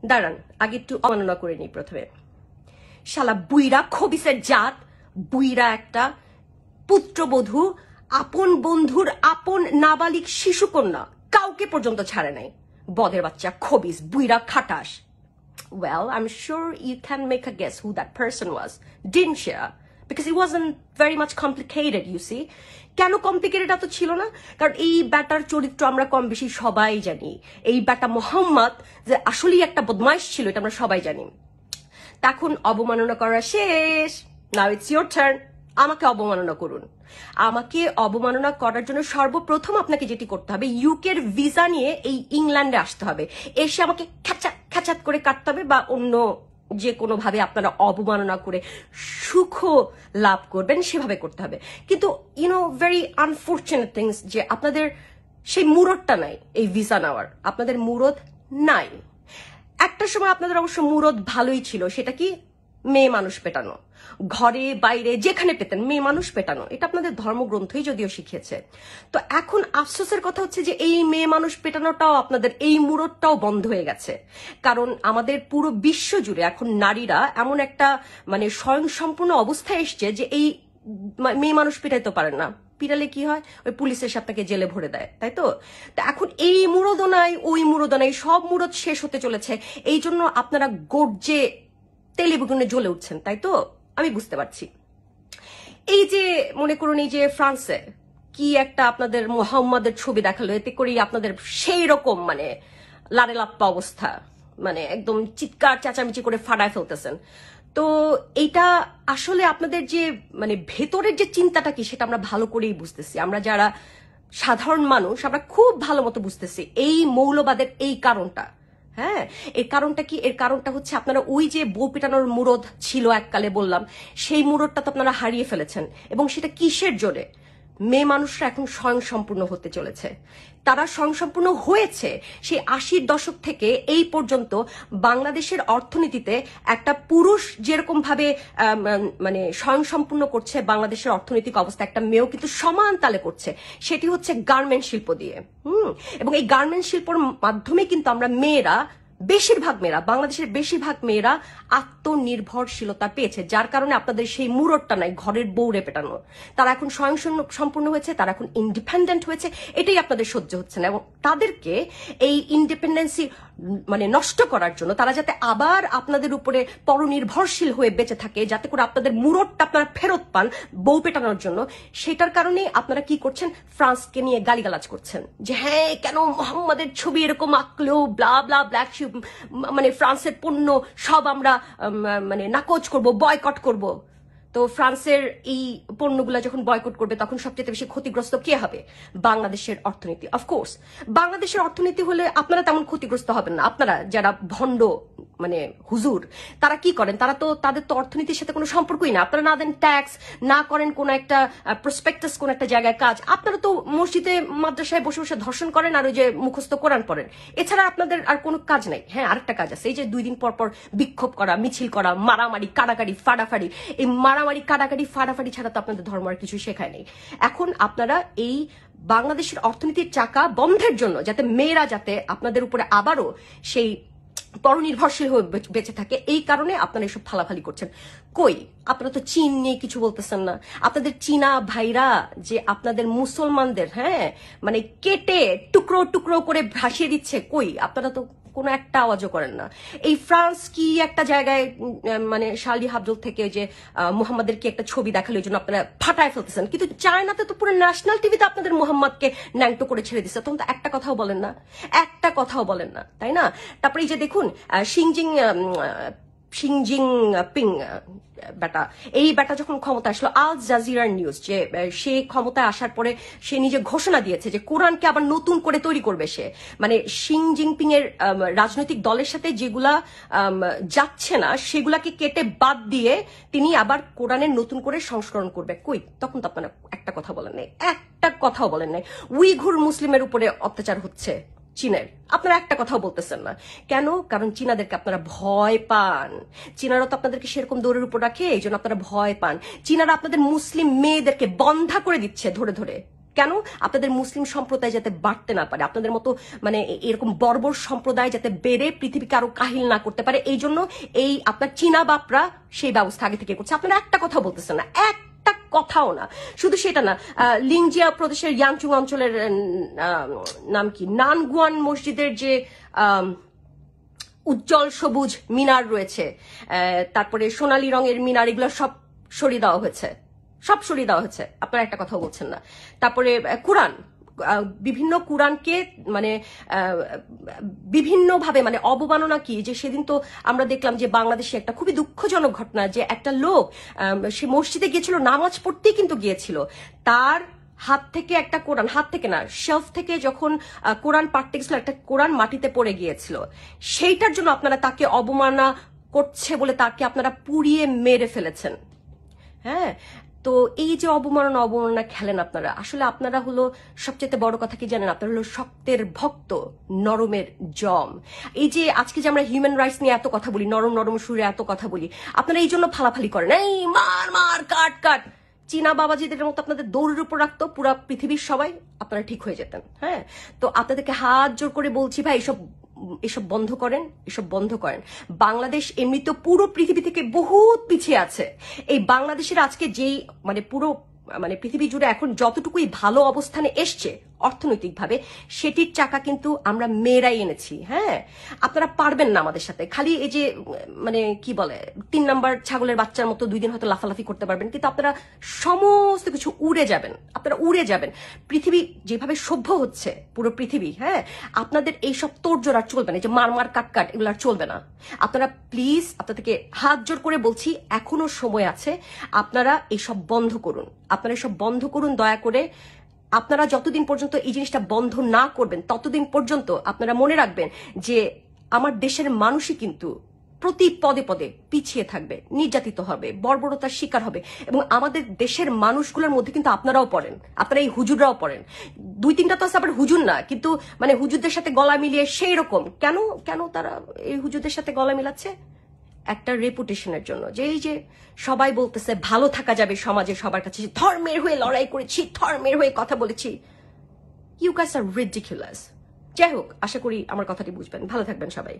দাঁড়ান, আগে একটু অবমাননা করে নিই প্রথমে। শালা বুইরা খবিসের জাত, বুইরা একটা পুত্রবধূ, আপন বন্ধুর আপন নাবালিক শিশুকন্যা কাউকে পর্যন্ত ছাড়ে নাই। বদের বাচ্চা, খবিস, বুইরা, খাটাস। Well, I'm sure you can make a guess who that person was, didn't you? Because it wasn't very much complicated, you see. কেন কমপ্লিকেটেড এত ছিল না? কারণ এই ব্যাটার চরিত্র আমরা কম বেশি সবাই জানি। এই ব্যাটা মোহাম্মদ যে আসলেই একটা বদমাইশ ছিল, এটা আমরা সবাই জানি। তখন অবমাননা করা শেষ, নাও ইটস ইয়োর টার্ন। আমাকে অবমাননা করুন। আমাকে অবমাননা করার জন্য সর্বপ্রথম আপনাকে যেটি করতে হবে, ইউকের ভিসা নিয়ে এই ইংল্যান্ডে আসতে হবে। এসে আমাকে খ্যাচাত করে কাটতে হবে, বা অন্য যে কোনো ভাবে আপনারা অবমাননা করে সুখ লাভ করবেন সেভাবে করতে হবে। কিন্তু ভেরি আনফর্চুনেট থিংস যে আপনাদের সেই মুরদটা নাই এই ভিসা নেওয়ার, আপনাদের মুরদ নাই। একটা সময় আপনাদের অবশ্য মুরদ ভালোই ছিল, সেটা কি? মেয়ে মানুষ পেটানো, ঘরে বাইরে যেখানে পেতেন মেয়ে মানুষ পেটানো, এটা আপনাদের ধর্মগ্রন্থই যদিও শিখিয়েছে। তো এখন আফসোসের কথা হচ্ছে যে এই মেয়ে মানুষ পেটানোটাও আপনাদের, এই মুরদটাও বন্ধ হয়ে গেছে। কারণ আমাদের পুরো বিশ্ব জুড়ে এখন নারীরা এমন একটা স্বয়ংসম্পূর্ণ অবস্থায় এসছে যে এই মেয়ে মানুষ পেটাইতে পারেন না। পিটালে কি হয়? ওই পুলিশ এসে আপনাকে জেলে ভরে দেয়, তাই তো? এখন এই মুরদ নাই, ওই মুরদ নাই, সব মুরদ শেষ হতে চলেছে। এই জন্য আপনারা গর্জে তেলে বেগুনে জ্বলে উঠছেন, তাই তো? আমি বুঝতে পারছি। এই যে মনে করুন, এই যে ফ্রান্সে কি একটা আপনাদের মোহাম্মদের ছবি দেখালো, এতে করেই আপনাদের সেই রকম লারে লাপ্পা অবস্থা, একদম চিৎকার চেঁচামেচি করে ফাটায় ফেলতেছেন। তো এটা আসলে আপনাদের যে ভেতরের যে চিন্তাটা কি, সেটা আমরা ভালো করেই বুঝতেছি। আমরা যারা সাধারণ মানুষ, আমরা খুব ভালো মতো বুঝতেছি এই মৌলবাদের এই কারণটা। হ্যাঁ, এর কারণটা কি? এর কারণটা হচ্ছে আপনারা ওই যে বউ পিটানোর মুরদ ছিল এককালে বললাম, সেই মুরদটা তো আপনারা হারিয়ে ফেলেছেন। এবং সেটা কিসের জোরে? মেয়ে মানুষরা এখন স্বয়ংসম্পূর্ণ হতে চলেছে। তারা স্বয়ংসম্পূর্ণ হয়েছে সেই 80-র দশক থেকে এই পর্যন্ত। বাংলাদেশের অর্থনীতিতে একটা পুরুষ যেরকম ভাবে স্বয়ংসম্পূর্ণ করছে বাংলাদেশের অর্থনৈতিক অবস্থা, একটা মেয়েও কিন্তু সমান তালে করছে। সেটি হচ্ছে গার্মেন্ট শিল্প দিয়ে। এবং এই গার্মেন্ট শিল্পর মাধ্যমে কিন্তু আমরা মেয়েরা, বাংলাদেশের বেশিরভাগ মেয়েরা আত্মনির্ভরশীলতা পেয়েছে, যার কারণে আপনাদের সেই মুরদটা নাই ঘরের বউরে পেটানো। তারা এখন স্বয়ং সম্পূর্ণ হয়েছে, তারা এখন ইন্ডিপেন্ডেন্ট হয়েছে। এটাই আপনাদের সহ্য হচ্ছে না। এবং তাদেরকে এই ইন্ডিপেন্ডেন্সি নষ্ট করার জন্য, তারা যাতে আবার আপনাদের উপরে পরনির্ভরশীল হয়ে বেঁচে থাকে, যাতে করে আপনাদের মুরদটা আপনারা ফেরত পান বউ পেটানোর জন্য, সেটার কারণে আপনারা কি করছেন? ফ্রান্সকে নিয়ে গালিগালাজ করছেন যে হ্যাঁ, কেন মোহাম্মদের ছবি এরকম আঁকলেও ব্লা ব্লা ব্ল্যাক শিপ, ফ্রান্সের পণ্য সব আমরা নাকচ করব, বয়কট করব। তো ফ্রান্সের এই পণ্যগুলা যখন বয়কট করবে, তখন সবচেয়ে বেশি ক্ষতিগ্রস্ত কে হবে? বাংলাদেশের অর্থনীতি। অফকোর্স বাংলাদেশের অর্থনীতি হলে আপনারা তেমন ক্ষতিগ্রস্ত হবেন না। আপনারা যারা ভণ্ড হুজুর, তারা কি করেন? তারা তো, তাদের তো অর্থনীতির সাথে কোনো সম্পর্কই না। আপনারা না দেন ট্যাক্স, না করেন কোন একটা প্রসপেক্টাস, কোন একটা জায়গায় কাজ। আপনারা তো মসজিদে মাদ্রাসায় বসে বসে ধর্ষণ করেন আর ওই যে মুখস্থ কোরআন পড়েন। এছাড়া আপনাদের আর কোনো কাজ নাই। হ্যাঁ, আরেকটা কাজ আছে, এই যে 2 দিন পর পর বিক্ষোভ করা, মিছিল করা, মারামারি, কাটাকাটি, ফাটাফাটি। এই মারামারি, কাটাকাটি, ফাটাফাটি ছাড়া তো আপনাদের ধর্ম আর কিছু শেখায় নেই। এখন আপনারা এই বাংলাদেশের অর্থনীতির চাকা বন্ধের জন্য, যাতে মেয়েরা যাতে আপনাদের উপরে আবারও সেই পরনির্ভরশীল হয়ে বেঁচে থাকে, এই কারণে আপনারা এসব ফালাফালি করছেন। কই, আপনারা তো চীন নিয়ে কিছু বলতেছেন না। আপনাদের চীনা ভাইরা যে আপনাদের মুসলমানদের কেটে টুকরো টুকরো করে ভাসিয়ে দিচ্ছে, কই, আপনারা তো কোনো একটা আওয়াজও করেন না। এই ফ্রান্স কি একটা জায়গায় শার্লি হাবদুল থেকে যে মুহাম্মাদের কি একটা ছবি দেখালো, এই জন্য আপনারা ফাটায় ফেলতেছেন। কিন্তু চায়নাতে তো পুরো ন্যাশনাল টিভিতে আপনাদের মুহাম্মদকে ন্যাংটো করে ছেড়ে দিচ্ছে, তখন তো একটা কথাও বলেন না, একটা কথাও বলেন না, তাই না? তারপরে এই যে দেখুন, শিংজিং পিং বেটা, এই বেটা যখন ক্ষমতা আসলো, আল জাজিরার নিউজ, যে সে ক্ষমতায় আসার পরে সে নিজে ঘোষণা দিয়েছে যে কোরআনকে আবার নতুন করে তৈরি করবে। সে শি জিনপিং এর রাজনৈতিক দলের সাথে যেগুলা যাচ্ছে না সেগুলাকে কেটে বাদ দিয়ে তিনি আবার কোরআনের নতুন করে সংস্করণ করবে। কই, তখন তো আপনারা একটা কথা বলেন নাই, একটা কথাও বলেন নাই। উইঘুর মুসলিমের উপরে অত্যাচার হচ্ছে চীনের, আপনারা একটা কথাও বলতেছেন না কেন? কারণ চীনাদেরকে আপনারা ভয় পান। চীনারা তো আপনাদেরকে সেরকম দৌড়ের উপর রাখে, এই জন্য আপনারা ভয় পান। চীনারা আপনাদের মুসলিম মেয়েদেরকে বন্ধা করে দিচ্ছে ধরে ধরে। কেন? আপনাদের মুসলিম সম্প্রদায় যাতে বাড়তে না পারে, আপনাদের মতো মানে এরকম বর্বর সম্প্রদায় যাতে বেড়ে পৃথিবীকে আরো কাহিল না করতে পারে, এই জন্য এই আপনার চীনা বাপরা সেই ব্যবস্থা আগে থেকে করছে। আপনারা একটা কথা বলতেছেন না, একটা কথাও না। শুধু সেটা না, লিংজিয়া প্রদেশের ইয়াংচুং অঞ্চলের নাম কি, নানগুয়ান মসজিদের যে উজ্জ্বল সবুজ মিনার রয়েছে, তারপরে সোনালী রঙের মিনার, এগুলো সব সরিয়ে দেওয়া হয়েছে, সব সরিয়ে দেওয়া হয়েছে। আপনারা একটা কথা বলছেন না। তারপরে কোরআন, বিভিন্ন কোরআনকে মানে বিভিন্নভাবে মানে অবমাননা কি, যে সেদিন তো আমরা দেখলাম যে বাংলাদেশে একটা খুবই দুঃখজনক ঘটনা, যে একটা লোক সে মসজিদে গিয়েছিল, নামাজ পড়তেই কিন্তু গিয়েছিল, তার হাত থেকে একটা কোরআন, হাত থেকে না শেলফ থেকে যখন কোরআন পাঠতে গেছিল, একটা কোরআন মাটিতে পড়ে গিয়েছিল। সেইটার জন্য আপনারা তাকে অবমাননা করছে বলে তাকে আপনারা পুড়িয়ে মেরে ফেলেছেন। হ্যাঁ, তো এই যে অবমাননা খেলেন আপনারা, আসলে আপনারা হলো সবচেয়ে বড় কথা কি জানেন, আপনারা হলো শক্তের ভক্ত, নরমের জম। এই যে আজকে যে আমরা হিউম্যান রাইটস নিয়ে এত কথা বলি, নরম নরম সুরে এত কথা বলি, আপনারা এই জন্য ফালাফালি করেন, এই মার মার কাট কাট। চীনা বাবাজিদের মতো আপনাদের দৌড়ের উপর রাখতো পুরো পৃথিবীর সবাই, আপনারা ঠিক হয়ে যেতেন। হ্যাঁ, তো আপনাদেরকে হাত জোর করে বলছি ভাই, এসব বন্ধ করেন, এসব বন্ধ করেন। বাংলাদেশ এমনি তো পুরো পৃথিবী থেকে বহুত পিছিয়ে আছে। এই বাংলাদেশের আজকে যেই মানে পুরো মানে পৃথিবী জুড়ে এখন যতটুকুই ভালো অবস্থানে এসছে অর্থনৈতিকভাবে, সেটির চাকা কিন্তু আমরা মেয়েরাই এনেছি। হ্যাঁ, আপনারা পারবেন না আমাদের সাথে। খালি এই যে মানে কি বলে 3 নাম্বার ছাগলের বাচ্চার মতো 2 দিন হয়তো লাফালাফি করতে পারবেন, কিন্তু আপনারা সমস্ত কিছু উড়ে যাবেন, আপনারা উড়ে যাবেন। পৃথিবী যেভাবে সভ্য হচ্ছে পুরো পৃথিবী, হ্যাঁ, আপনাদের এইসব তোড়জোড় আর চলবে না, যে মার মার কাট কাট এগুলো আর চলবে না। আপনারা প্লিজ, আপনাদেরকে হাত জোর করে বলছি, এখনো সময় আছে, আপনারা এইসব বন্ধ করুন, আপনারা এসব বন্ধ করুন দয়া করে। আপনারা যতদিন পর্যন্ত এই জিনিসটা বন্ধ না করবেন, ততদিন পর্যন্ত আপনারা মনে রাখবেন যে আমার দেশের মানুষই কিন্তু প্রতি পদে পদে পিছিয়ে থাকবে, নির্যাতিত হবে, বর্বরতার শিকার হবে। এবং আমাদের দেশের মানুষগুলোর মধ্যে কিন্তু আপনারাও পড়েন, আপনারা এই হুজুররাও পড়েন। 2-3টা তো আছে আবার হুজুর না, কিন্তু মানে হুজুরদের সাথে গলা মিলিয়ে সেই রকম। কেন কেন তারা এই হুজুরদের সাথে গলা মিলাচ্ছে? একটা রেপুটেশনের জন্য, যে এই যে সবাই বলতেছে ভালো থাকা যাবে সমাজে সবার কাছে, ধর্মের হয়ে লড়াই করেছি, ধর্মের হয়ে কথা বলেছি। You guys are ridiculous. যাই হোক, আশা করি আমার কথাটি বুঝবেন। ভালো থাকবেন সবাই।